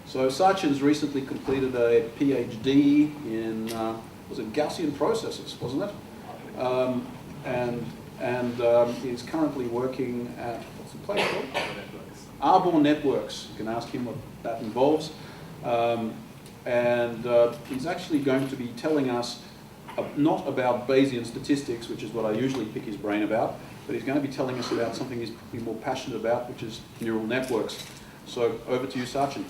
So Sachin's recently completed a PhD in, was it Gaussian processes, wasn't it? He's currently working at, what's the place called? ABEYWARDANA Networks. You can ask him what that involves. He's actually going to be telling us not about Bayesian statistics, which is what I usually pick his brain about, but he's going to be telling us about something he's probably more passionate about, which is neural networks. So over to you, Sachin.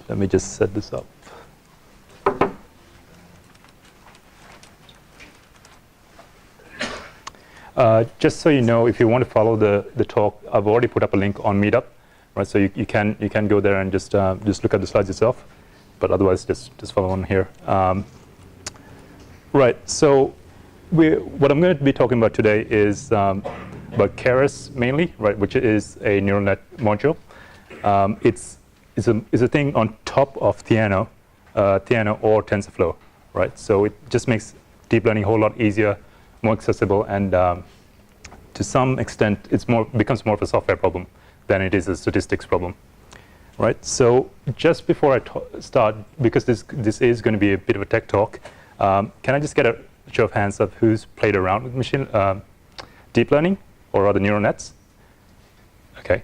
Let me just set this up. Just so you know, if you want to follow the talk, I've already put up a link on Meetup, right? So you can go there and just look at the slides yourself, but otherwise just follow on here. Right. So what I'm going to be talking about today is about Keras mainly, right? Which is a neural net module. It's a thing on top of Theano or TensorFlow, right? So it just makes deep learning a whole lot easier, more accessible, and to some extent, becomes more of a software problem than it is a statistics problem, right? So just before I start, because this is going to be a bit of a tech talk, can I just get a show of hands of who's played around with deep learning or other neural nets? Okay.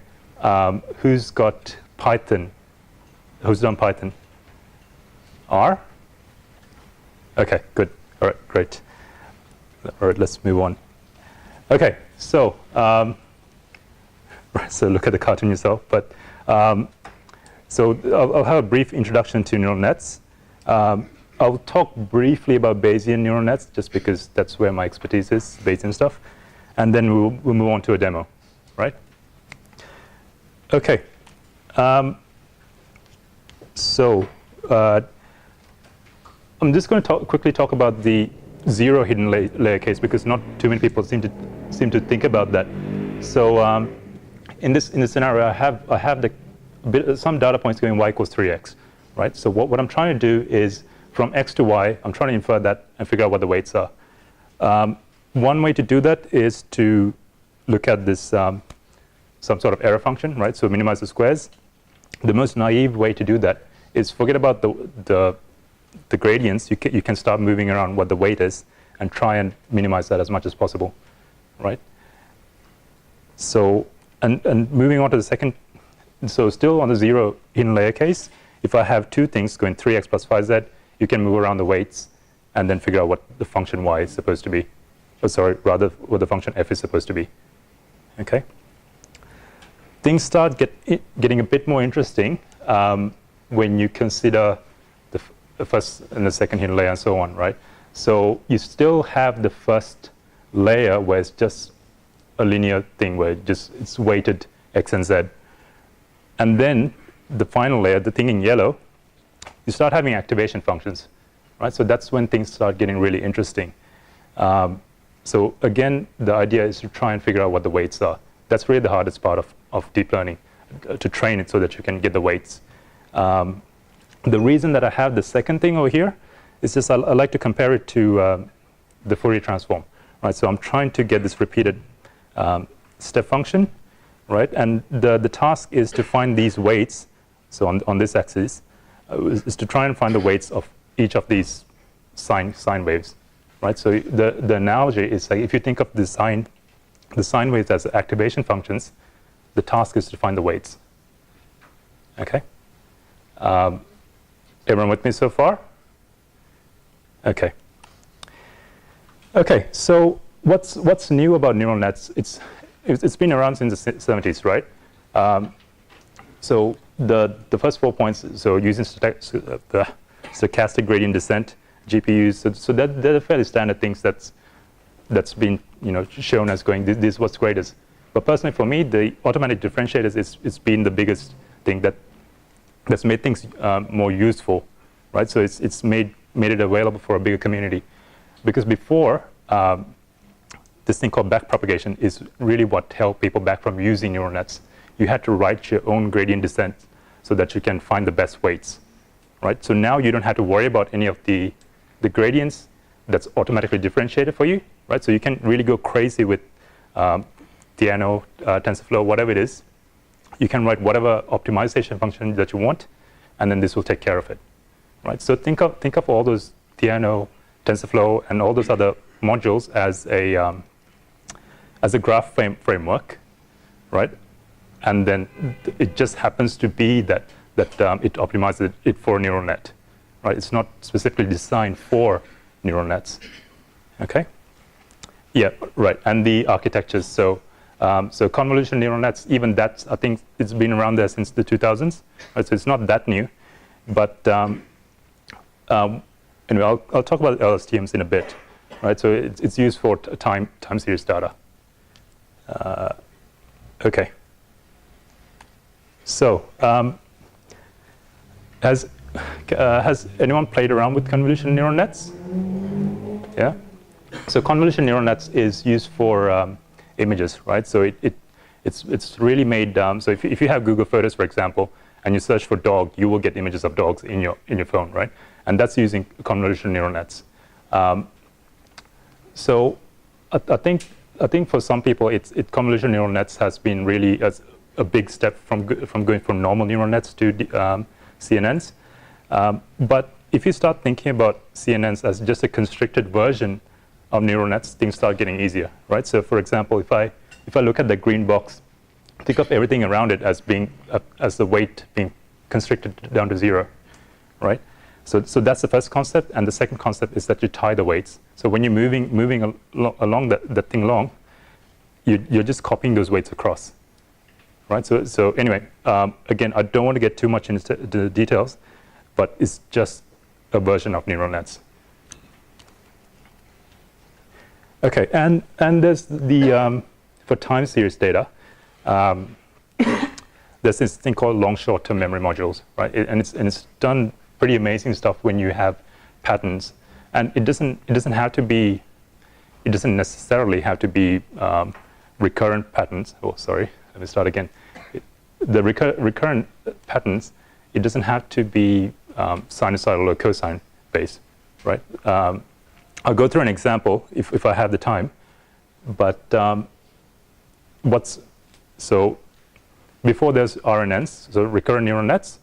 Who's got Python? Who's done Python? R? Okay, good. All right, great. All right, let's move on. Okay, so so look at the cartoon yourself. But so I'll have a brief introduction to neural nets. I'll talk briefly about Bayesian neural nets, just because that's where my expertise is, Bayesian stuff, and then we'll move on to a demo, right? Okay. So I'm just going to quickly talk about the zero hidden layer case, because not too many people seem to think about that. So in this scenario, I have some data points going y equals 3x, right? So what I'm trying to do is from x to y, I'm trying to infer that and figure out what the weights are. One way to do that is to look at this some sort of error function, right? So minimize the squares. The most naive way to do that is forget about the gradients. You can start moving around what the weight is and try and minimize that as much as possible, right? So and moving on to the second, so still on the zero hidden layer case, if I have two things going 3x plus 5z, you can move around the weights and then figure out what the function y is supposed to be. Oh, sorry, rather what the function f is supposed to be. Okay. Things start getting a bit more interesting when you consider the first and the second hidden layer and so on, right? So you still have the first layer where it's just a linear thing where it's weighted x and z. And then the final layer, the thing in yellow, you start having activation functions, right? So that's when things start getting really interesting. So again, the idea is to try and figure out what the weights are. That's really the hardest part of deep learning, to train it so that you can get the weights. The reason that I have the second thing over here is just I like to compare it to the Fourier transform, right? So I'm trying to get this repeated step function, right? And the task is to find these weights. So on this axis is to try and find the weights of each of these sine waves, right? So the analogy is like if you think of the sine waves as activation functions, the task is to find the weights. Okay. Everyone with me so far? Okay. Okay. So what's new about neural nets? It's been around since the 70s, right? So the first 4 points. So using the stochastic gradient descent, GPUs. So they're fairly standard things that's been shown as going. This is what's greatest. But personally, for me, the automatic differentiators it's been the biggest thing that's made things more useful, right? So it's made it available for a bigger community, because before this thing called backpropagation is really what held people back from using neural nets. You had to write your own gradient descent so that you can find the best weights, right? So now you don't have to worry about any of the the gradients that's automatically differentiated for you, right? So you can really go crazy with Theano, TensorFlow, whatever it is. You can write whatever optimization function that you want, and then this will take care of it, right? So think of all those Theano, TensorFlow, and all those other modules as a graph framework, right? And then it just happens to be that it optimizes it for a neural net, right? It's not specifically designed for neural nets, okay? Yeah, right. And the architectures. So convolutional neural nets, even that, I think it's been around there since the 2000s. Right? So it's not that new, but anyway, I'll talk about LSTMs in a bit, right? So it's used for time series data. Okay. So has anyone played around with convolutional neural nets? Yeah. So convolutional neural nets is used for images, right? So it's really made. So if you have Google Photos, for example, and you search for dog, you will get images of dogs in your phone, right? And that's using convolutional neural nets. So I think for some people, convolutional neural nets has been really a big step from going from normal neural nets to CNNs. But if you start thinking about CNNs as just a constricted version of neural nets, things start getting easier, right? So for example, if I look at the green box, think of everything around it as as the weight being constricted down to 0, right? So that's the first concept, and the second concept is that you tie the weights. So when you're moving along that thing along, you're just copying those weights across, right? So anyway, again, I don't want to get too much into the details, but it's just a version of neural nets. Okay, and there's the for time series data, there's this thing called long short-term memory modules, right? And it's done pretty amazing stuff when you have patterns, and it doesn't necessarily have to be recurrent patterns. Oh, sorry, let me start again. The recurrent patterns, it doesn't have to be sinusoidal or cosine based, right? I'll go through an example if I have the time, but so before there's RNNs, so recurrent neural nets,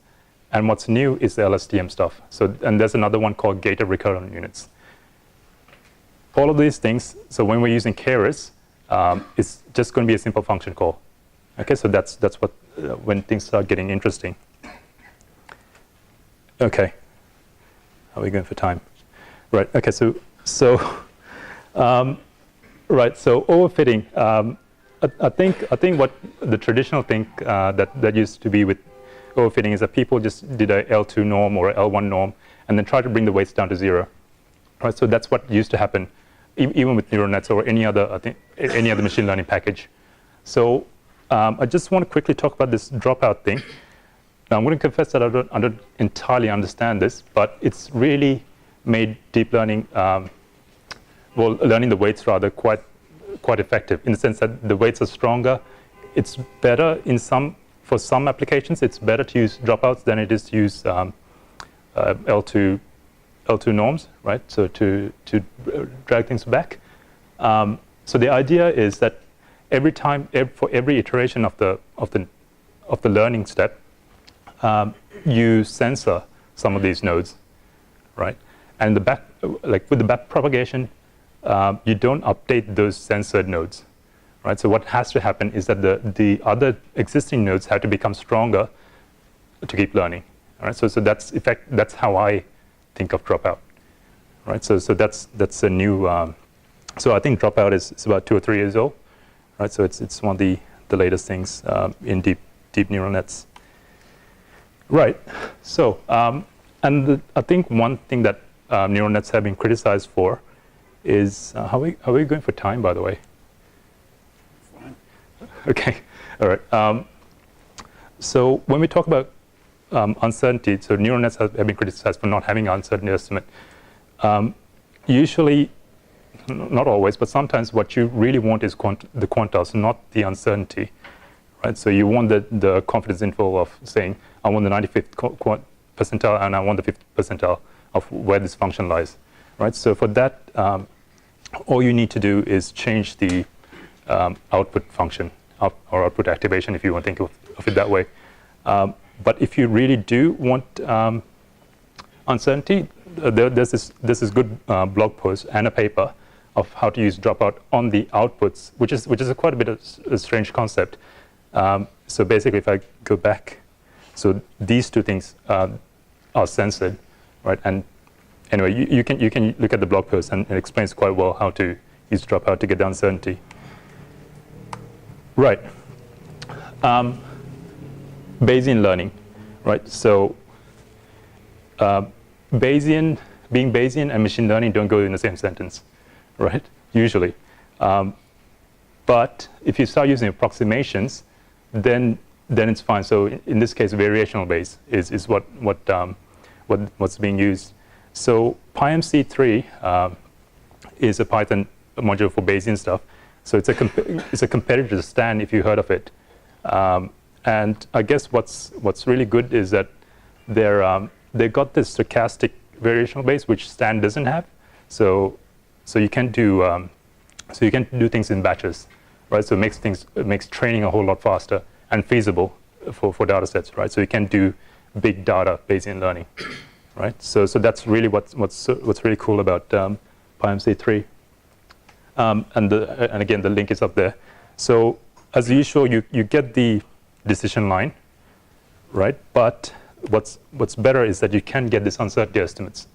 and what's new is the LSTM stuff. So, and there's another one called gated recurrent units. All of these things, so when we're using Keras, it's just going to be a simple function call. Okay, so that's what when things start getting interesting. Okay, how are we going for time? Right. Okay, so right. So overfitting. I think what the traditional thing that used to be with overfitting is that people just did a L2 norm or a L1 norm and then try to bring the weights down to 0. Right. So that's what used to happen, even with neural nets or any other machine learning package. So I just want to quickly talk about this dropout thing. Now I'm going to confess that I don't entirely understand this, but it's really made deep learning, learning the weights rather quite effective in the sense that the weights are stronger. It's better for some applications. It's better to use dropouts than it is to use L2 norms, right? So to drag things back. So the idea is that every time, for every iteration of the learning step, you censor some of these nodes, right? And with the back propagation, you don't update those censored nodes, right? So what has to happen is that the other existing nodes have to become stronger to keep learning, all right? So that's how I think of dropout, right? So that's a new. So I think dropout is about 2 or 3 years old, right? So it's one of the latest things in deep neural nets, right? So I think one thing that neural nets have been criticized for is how are we going for time, by the way? Fine. Okay, all right. So when we talk about uncertainty, so neural nets have been criticized for not having an uncertainty estimate. Usually, not always, but sometimes what you really want is the quantiles, not the uncertainty, right? So you want the confidence interval of saying, I want the 95th percentile and I want the 50th percentile of where this function lies, right? So for that, all you need to do is change the output function or output activation, if you want to think of it that way. But if you really do want uncertainty, there's this good blog post and a paper of how to use dropout on the outputs, which is quite a bit of a strange concept. So basically, if I go back, so these two things are censored, right? And anyway, you can look at the blog post, and it explains quite well how to use dropout to get the uncertainty. Right. Bayesian learning, right? So being Bayesian and machine learning don't go in the same sentence, right? Usually. But if you start using approximations, then it's fine. So in this case, variational Bayes is what's being used. So PyMC3 is a Python module for Bayesian stuff. So it's a competitor to Stan, if you heard of it. And I guess what's really good is that they got this stochastic variational Bayes, which Stan doesn't have. So you can do things in batches, right? So it makes training a whole lot faster and feasible for data sets, right? So you can do big data Bayesian learning, right? So that's really what's really cool about PyMC3. And again, the link is up there. So as usual, you get the decision line, right? But what's better is that you can get these uncertainty estimates,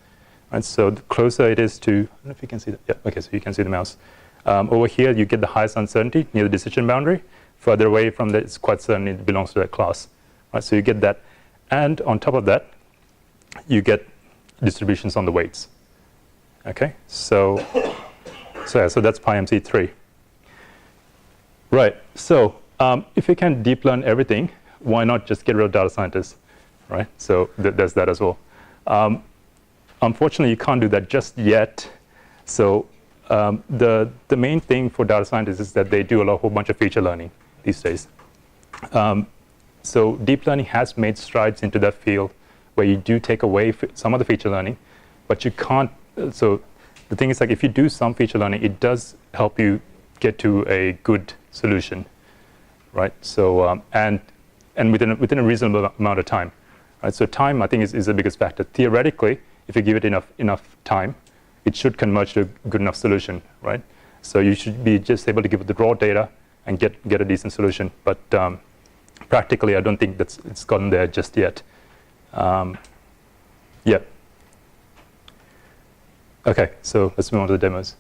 right? So the closer it is to, I don't know if you can see that. Yeah, okay, so you can see the mouse. Over here, you get the highest uncertainty near the decision boundary. Further away from that, it's quite certain it belongs to that class, right? So you get that. And on top of that, you get distributions on the weights, okay? So that's PyMC3. Right, so if you can deep learn everything, why not just get rid of data scientists, right? So there's that as well. Unfortunately, you can't do that just yet. So the main thing for data scientists is that they do a whole bunch of feature learning these days. So deep learning has made strides into that field where you do take away some of the feature learning, but you can't. So the thing is, like, if you do some feature learning, it does help you get to a good solution, right? So and within a reasonable amount of time, right? So time, I think, is the biggest factor. Theoretically, if you give it enough time, it should converge to a good enough solution, right? So you should be just able to give it the raw data and get a decent solution. But practically, I don't think it's gotten there just yet. Yeah. Okay, so let's move on to the demos.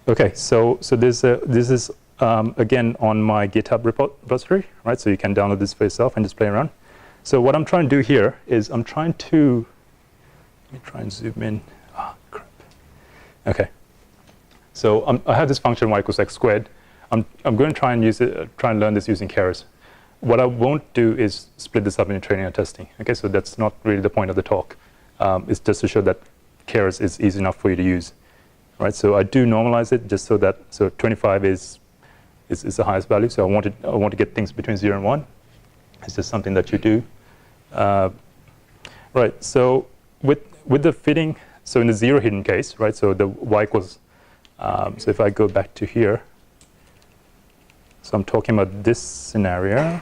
Okay, so this is again on my GitHub repository, right? So you can download this for yourself and just play around. So what I'm trying to do here is I'm trying to, let me try and zoom in. Ah, crap. Okay. So I have this function y equals x squared. I'm going to try and learn this using Keras. What I won't do is split this up into training and testing. Okay, so that's not really the point of the talk. It's just to show that Keras is easy enough for you to use, right? So I do normalize it just so 25 is the highest value. So I want to get things between 0 and 1. It's just something that you do. Right. So with the fitting, so in the 0 hidden case, right? So the y equals. So if I go back to here. So I'm talking about this scenario,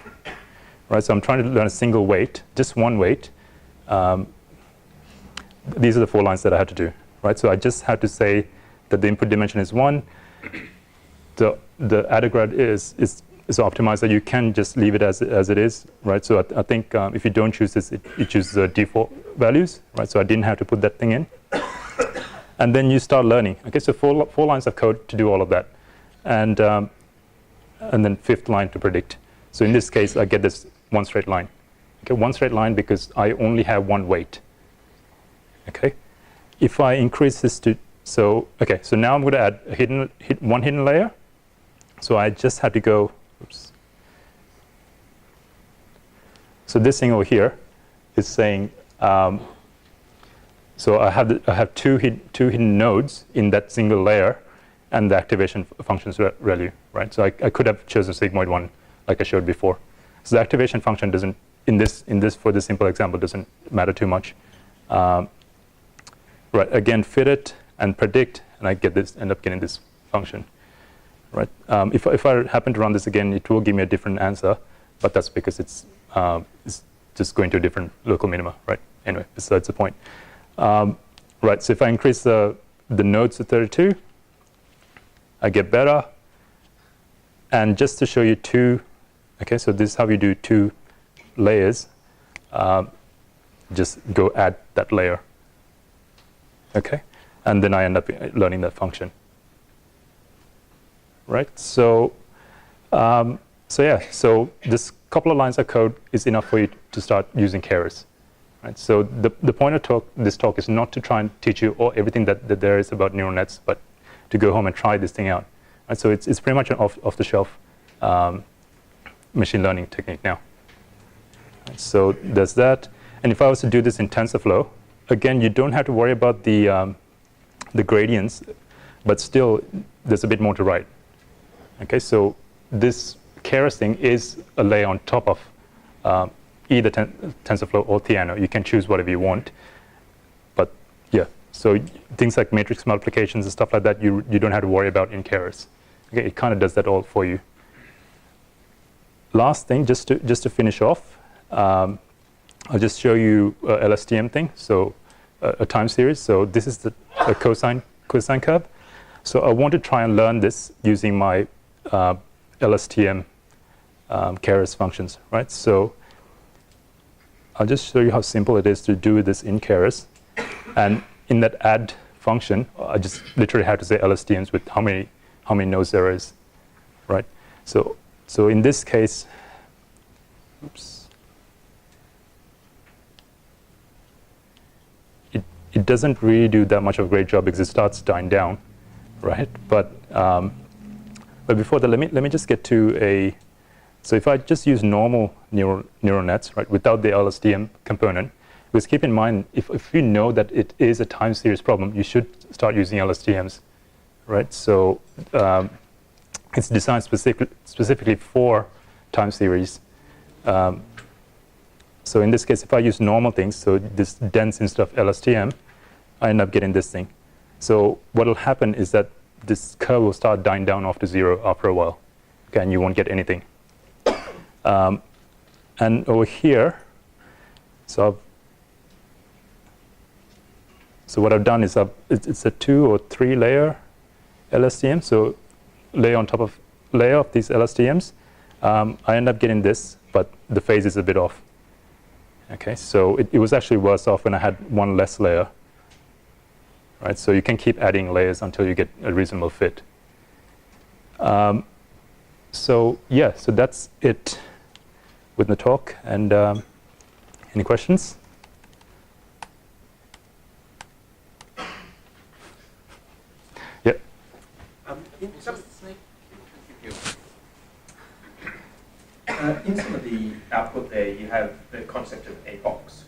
right? So I'm trying to learn a single weight, just one weight. These are the 4 lines that I had to do, right? So I just had to say that the input dimension is 1. The ADAGRAD is optimized that you can just leave it as it is, right? So I think if you don't choose this, it chooses the default values, right? So I didn't have to put that thing in. And then you start learning. Okay, so 4 lines of code to do all of that. And then 5th line to predict. So in this case, I get this one straight line. Okay, one straight line because I only have one weight. Okay, if I increase this to, so now I'm going to add one hidden layer. So I just had to go, oops. So this thing over here is saying, so I have two hidden nodes in that single layer, and the activation function's ReLU, right? So I could have chosen sigmoid one, like I showed before. So the activation function for this simple example, doesn't matter too much. Right, again, fit it and predict, and I end up getting this function. Right. If I happen to run this again, it will give me a different answer, but that's because it's just going to a different local minima. Right. Anyway, besides the point. Right. So if I increase the nodes to 32, I get better. And just to show you two, okay, so this is how you do two layers. Just go add that layer. Okay, and then I end up learning that function. Right. So, so this couple of lines of code is enough for you to start using Keras. Right. So the point of this talk is not to try and teach you everything that there is about neural nets, but to go home and try this thing out. Right. So it's pretty much an off-the-shelf machine learning technique now. Right. So there's that. And if I was to do this in TensorFlow, again, you don't have to worry about the gradients, but still there's a bit more to write. Okay, so this Keras thing is a layer on top of either TensorFlow or Theano. You can choose whatever you want. But yeah, so things like matrix multiplications and stuff like that, you don't have to worry about in Keras. Okay, it kind of does that all for you. Last thing, just to finish off, I'll just show you a LSTM thing. So a time series. So this is a cosine curve. So I want to try and learn this using my LSTM Keras functions, right? So I'll just show you how simple it is to do this in Keras. And in that add function, I just literally have to say LSTMs with how many nodes there is, right? So in this case, oops, it doesn't really do that much of a great job because it starts dying down, right? But before that, let me just get to so if I just use normal neural nets, right, without the LSTM component, because keep in mind, if you know that it is a time series problem, you should start using LSTMs, right? So it's designed specifically for time series. So in this case, if I use normal things, so this dense instead of LSTM, I end up getting this thing. So what will happen is that this curve will start dying down off to 0 after a while, okay, and you won't get anything. And over here, so what I've done is it's a 2 or 3 layer LSTM, so layer on top of layer of these LSTMs. I end up getting this, but the phase is a bit off. Okay, so it was actually worse off when I had one less layer. Right, so you can keep adding layers until you get a reasonable fit. So yeah, so that's it with the talk. And any questions? Yeah. In some of the output there, you have the concept of epochs.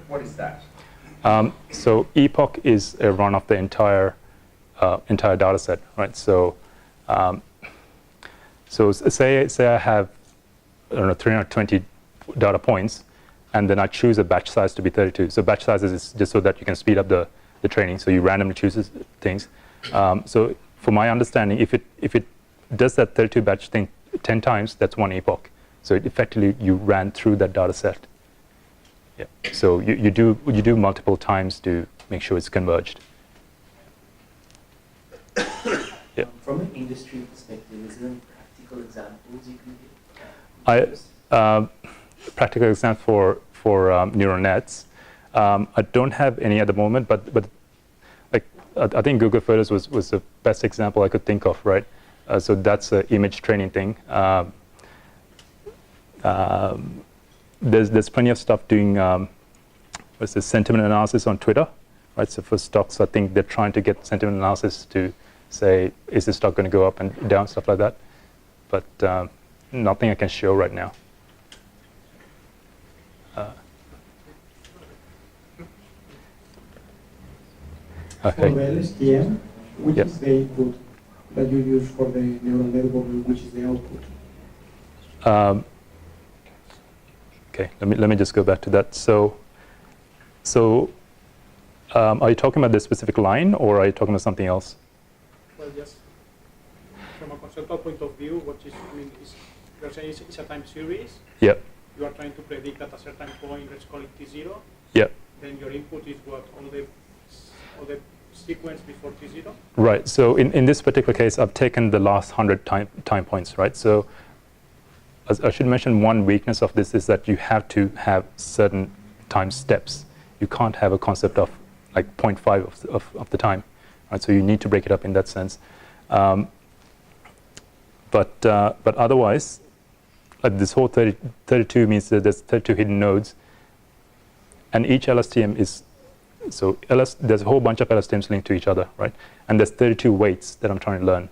What is that? So Epoch is a run of the entire data set, right? So say I have, I don't know, 320 data points, and then I choose a batch size to be 32. So batch sizes is just so that you can speed up the training. So you randomly choose things. So for my understanding, if it does that 32 batch thing 10 times, that's one epoch. So effectively, you ran through that data set. Yeah. So you do multiple times to make sure it's converged. Yeah. From an industry perspective, is there any practical examples you can give? Practical example for neural nets. I don't have any at the moment, but like I think Google Photos was the best example I could think of, right? So that's an image training thing. There's plenty of stuff doing what's the sentiment analysis on Twitter, right? So for stocks, I think they're trying to get sentiment analysis to say, is the stock going to go up and down, stuff like that. But nothing I can show right now. For the LSTM, which is the input that you use for the neural network, and which is the output? Okay, let me just go back to that. So are you talking about this specific line, or are you talking about something else? Well, just from a conceptual point of view, what is, I mean, is, you're saying it's a time series. Yeah. You are trying to predict at a certain point, let's call it T0. Yeah. Then your input is what? All the sequence before T0? Right. So in this particular case, I've taken the last 100 time points, right? So I should mention one weakness of this is that you have to have certain time steps. You can't have a concept of like 0.5 of the time, right? So you need to break it up in that sense. But otherwise, this whole 32 means that there's 32 hidden nodes, and each LSTM is, so there's a whole bunch of LSTMs linked to each other, right? And there's 32 weights that I'm trying to learn,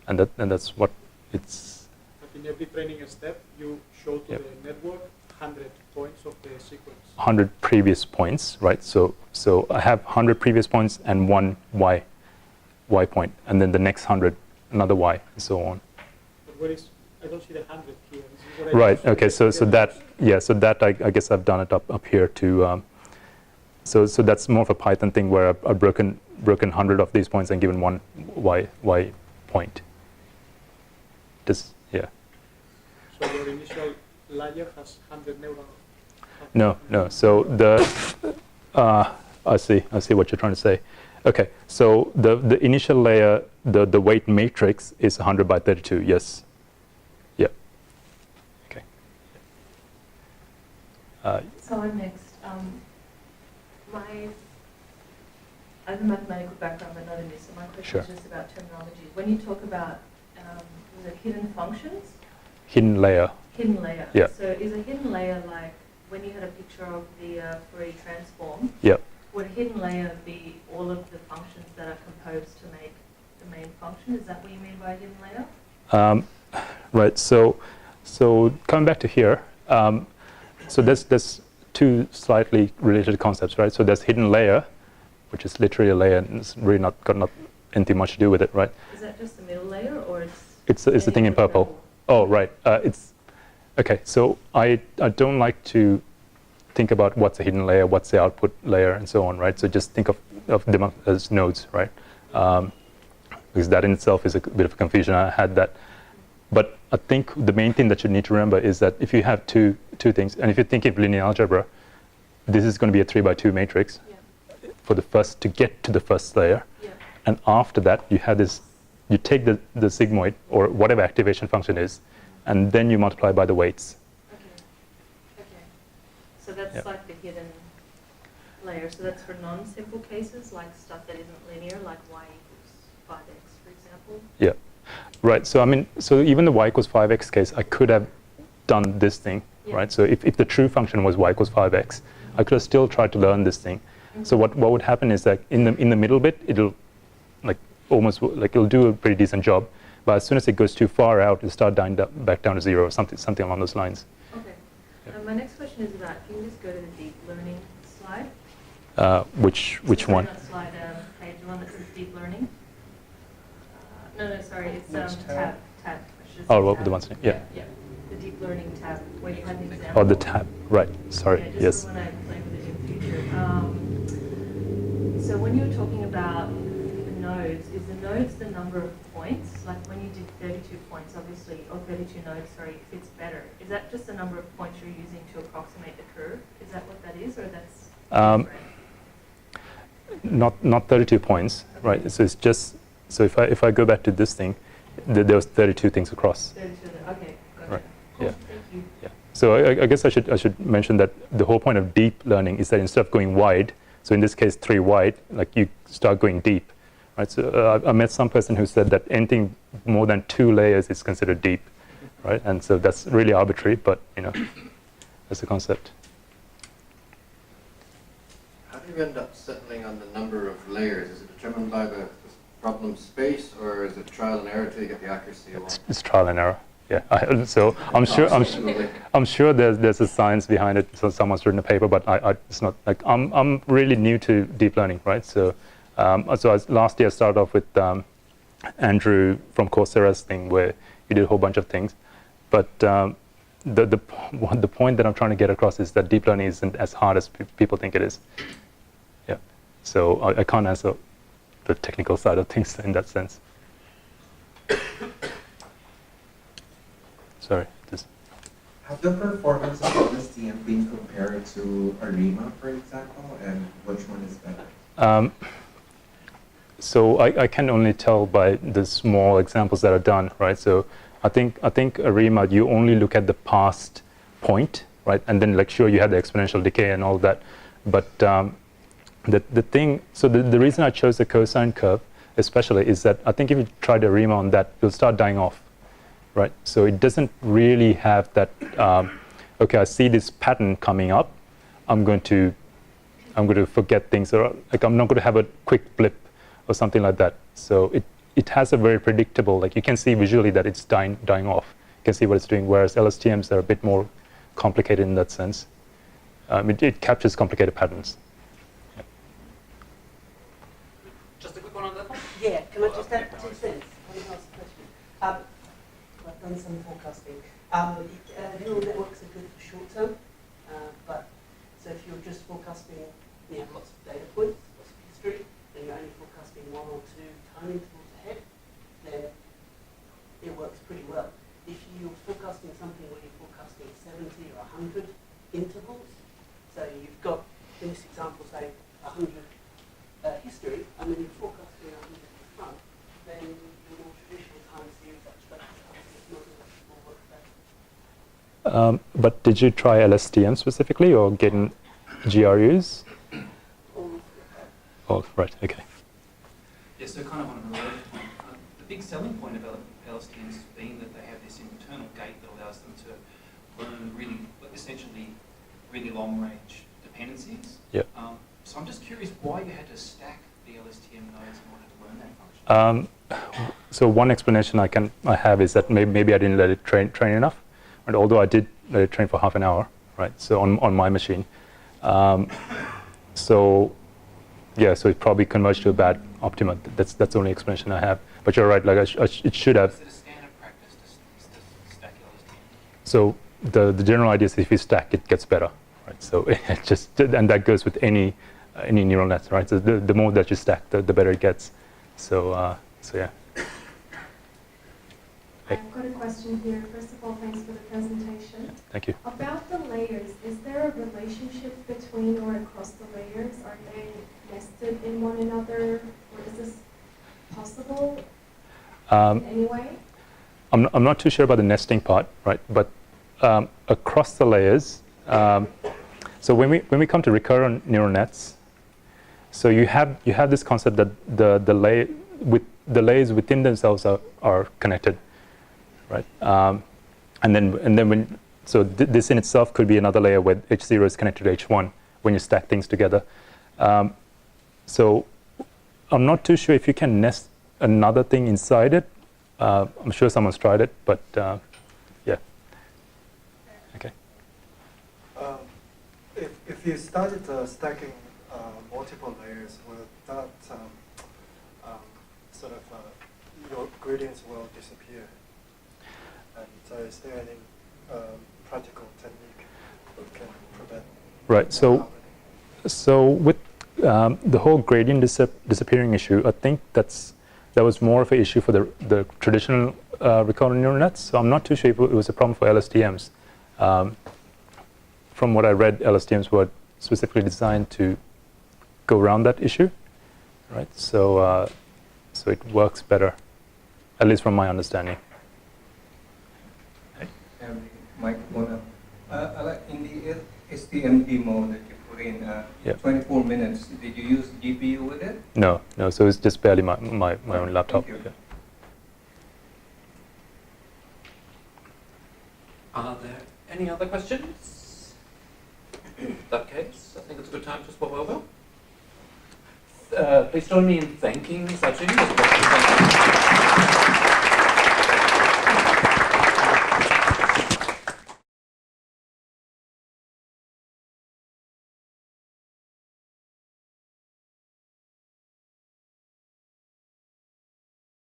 and that's what it's. But in every training step, you show to the network 100 points of the sequence. 100 previous points, right? So I have 100 previous points and one y point, and then the next 100 another y, and so on. But where is, I don't see the 100 here. This is what I Right. Okay. So that, yeah. So that I guess I've done it up here to. So that's more of a Python thing where I've broken 100 of these points and given one y point. This, yeah. So your initial layer has 100 neural. No. So I see what you're trying to say. Okay. So the initial layer, the weight matrix is 100 by 32. Yes. Yeah. Okay. So I'm next. I have a mathematical background, but not in this. So my question is just about terminology. When you talk about was it hidden functions? Hidden layer. Hidden layer. Yeah. So is a hidden layer like when you had a picture of the Fourier transform? Yeah. Would a hidden layer be all of the functions that are composed to make the main function? Is that what you mean by a hidden layer? Right. So coming back to here, so there's two slightly related concepts, right? So there's hidden layer, which is literally a layer, and it's really got anything much to do with it, right? Is that just the middle layer, or It's the thing in purple. Oh, right. It's okay. So I don't like to think about what's a hidden layer, what's the output layer, and so on, right? So just think of them as nodes, right? Because that in itself is a bit of a confusion. I had that. But I think the main thing that you need to remember is that if you have two things, and if you think of linear algebra, this is going to be a 3x2 matrix for the first, to get to the first layer. Yeah. And after that, you have this, you take the sigmoid, or whatever activation function is, and then you multiply by the weights. Okay. So that's like the hidden layer. So that's for non-simple cases, like stuff that isn't linear, like y equals 5x, for example. Yeah. Right. So I mean, so even the y equals 5x case, I could have done this thing, right? So if the true function was y equals 5x, I could have still tried to learn this thing. Mm-hmm. So what would happen is that in the middle bit, it'll it'll do a pretty decent job, but as soon as it goes too far out, it'll start back down to 0 or something along those lines. Okay. My next question is about, if you can just go to the deep learning slide. Which one? Not slide, page one that says deep learning. No, sorry, it's tab. Oh, well, the one's Yeah, the deep learning tab, where you had an example. Oh, the tab. Right. Sorry. Yeah, just Yes. when I play with it in future. So when you were talking about the nodes, is the nodes the number of points? Like when you did 32 points, obviously, or 32 nodes, sorry, fits better. Is that just the number of points you're using to approximate the curve? Is that what that is, or that's different? Not 32 points, right? So it's just, so if I go back to this thing, there was 32 things across. 32, okay, gotcha. Right. Cool, Yeah. thank you. Yeah. So I guess I should mention that the whole point of deep learning is that instead of going wide, so in this case 3 wide, like you start going deep, right? So I met some person who said that anything more than 2 layers is considered deep, right? And so that's really arbitrary, but that's the concept. How do you end up settling on the number of layers? Is it determined by the problem space, or is it trial and error till you get the accuracy you want? It's trial and error. Yeah. So I'm sure there's a science behind it. So someone's written a paper, but it's not like I'm really new to deep learning, right? So last year I started off with Andrew from Coursera's thing where he did a whole bunch of things, but the point that I'm trying to get across is that deep learning isn't as hard as people think it is. Yeah. So I can't answer the technical side of things in that sense. Sorry. Have the performance of LSTM been compared to ARIMA, for example, and which one is better? So I can only tell by the small examples that are done, right? So I think ARIMA, you only look at the past point, right? And then like sure you have the exponential decay and all that, but the thing. So the reason I chose the cosine curve especially is that I think if you try the ARIMA on that, you'll start dying off. Right, so it doesn't really have that. Okay, I see this pattern coming up. I'm going to forget things, or like I'm not going to have a quick blip or something like that. So it has a very predictable. Like you can see visually that it's dying off. You can see what it's doing. Whereas LSTMs are a bit more complicated in that sense. It captures complicated patterns. Yeah. Just a quick one on that one. Yeah, can I just add 2 cents? I want to ask a question. I've done some forecasting. Neural networks are good for short term, but so if you're just forecasting, lots of data points, lots of history, and you're only forecasting 1 or 2 time intervals ahead, then it works pretty well. If you're forecasting something where you're forecasting 70 or 100 intervals, so you've got, in this example, say 100 history, and then you're forecasting 100 in front, then your more traditional time series abstraction is not as will work better. But did you try LSTM specifically or getting GRUs? Oh, right, okay. Yeah, so kind of on a related point, the big selling point of LSTMs has been that they have this internal gate that allows them to learn essentially really long-range dependencies. Yep. So I'm just curious why you had to stack the LSTM nodes in order to learn that function. So one explanation I have is that maybe I didn't let it train enough, and although I did let it train for half an hour, right? So on my machine, so yeah, so it probably converged to a bad optima. That's the only explanation I have. But you're right, like it should have. Is it a standard practice to stack LSTM? So the general idea is if you stack, it gets better, right? So it just, and that goes with any neural nets, right? So the more that you stack, the better it gets. So yeah. I've got a question here. First of all, thanks for the presentation. Thank you. About the layers, is there a relationship between or across the layers? Are they nested in one another, or is this possible in any way? I'm not too sure about the nesting part, right? But across the layers, so when we come to recurrent neural nets, so you have this concept that the layers within themselves are connected, right? And then when this in itself could be another layer where H0 is connected to H1 when you stack things together. So I'm not too sure if you can nest another thing inside it. I'm sure someone's tried it, but yeah. Okay. If you started stacking multiple layers, will that your gradients will disappear? And is there any practical technique that can prevent? Right. So with the whole gradient disappearing issue, I think that was more of an issue for the traditional recurrent neural nets. So I'm not too sure if it was a problem for LSTMs. From what I read, LSTMs were specifically designed to go around that issue, right? So it works better, at least from my understanding. Mike, I like in the STM demo that you put in 24 minutes. Did you use GPU with it? No. So it's just barely my own laptop. Thank you. Yeah. Are there any other questions? In that case, I think it's a good time to swap over. Please join me in thanking Sachin.